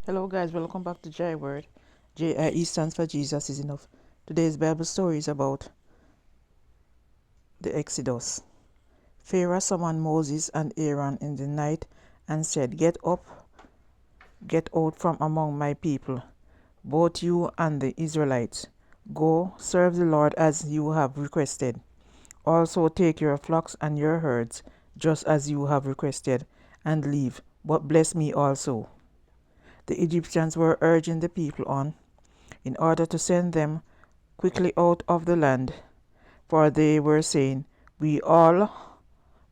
Hello guys, welcome back to Jai Word. JIE stands for Jesus is enough. Today's Bible story is about the Exodus. Pharaoh summoned Moses and Aaron in the night and said, "Get up, get out from among my people, both you and the Israelites. Go, serve the Lord as you have requested. Also take your flocks and your herds, just as you have requested, and leave, but bless me also." The Egyptians were urging the people on in order to send them quickly out of the land, for they were saying, We are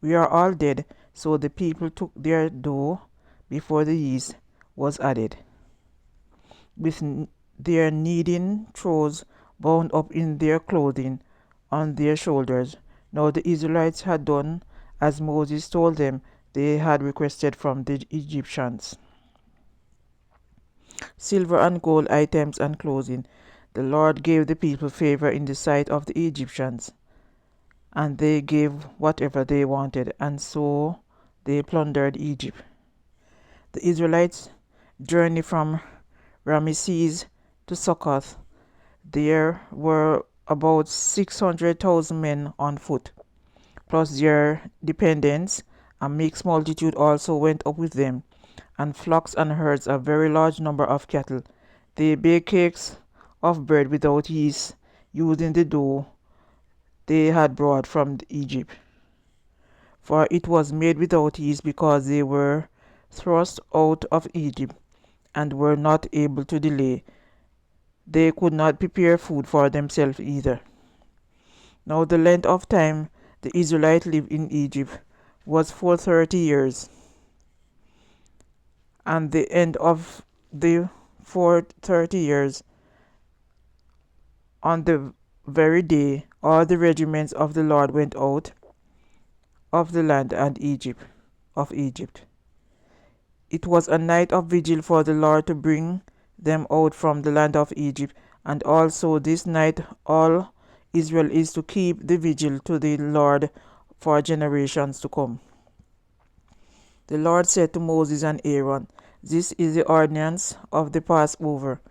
all dead. So the people took their dough before the yeast was added, with their kneading troughs bound up in their clothing on their shoulders. Now the Israelites had done as Moses told them they had requested from the Egyptians. Silver and gold items and clothing. The Lord gave the people favor in the sight of the Egyptians, and they gave whatever they wanted, and so they plundered Egypt. The Israelites journeyed from Ramesses to Succoth. There were about 600,000 men on foot, plus their dependents. A mixed multitude also went up with them, and flocks and herds, a very large number of cattle. They baked cakes of bread without yeast, using the dough they had brought from Egypt, for it was made without yeast because they were thrust out of Egypt and were not able to delay. They could not prepare food for themselves either. Now the length of time the Israelites lived in Egypt was 430 years, and the end of the 430 years, on the very day, all the regiments of the Lord went out of the land and Egypt. It was a night of vigil for the Lord to bring them out from the land of Egypt, and also this night all Israel is to keep the vigil to the Lord for generations to come. The Lord said to Moses and Aaron, "This is the ordinance of the Passover.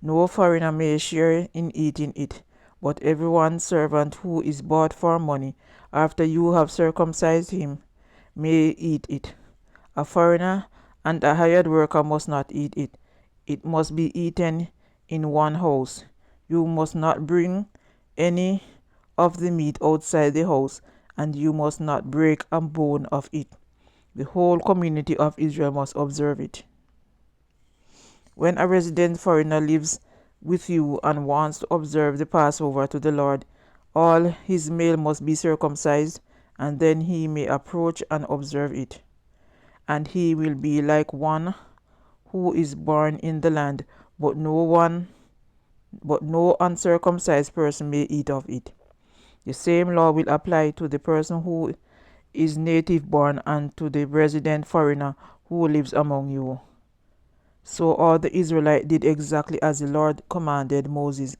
No foreigner may share in eating it, but every servant who is bought for money, after you have circumcised him, may eat it. A foreigner and a hired worker must not eat it. It must be eaten in one house. You must not bring any of the meat outside the house, and you must not break a bone of it. The whole community of Israel must observe it. When a resident foreigner lives with you and wants to observe the Passover to the Lord, all his male must be circumcised, and then he may approach and observe it. And he will be like one who is born in the land, but no uncircumcised person may eat of it. The same law will apply to the person who is native born and to the resident foreigner who lives among you." So all the Israelites did exactly as the Lord commanded Moses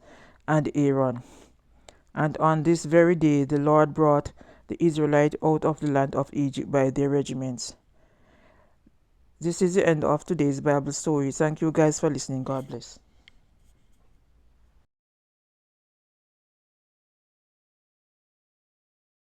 and Aaron. And on this very day the Lord brought the Israelites out of the land of Egypt by their regiments. This is the end of today's Bible story. Thank you guys for listening. God bless.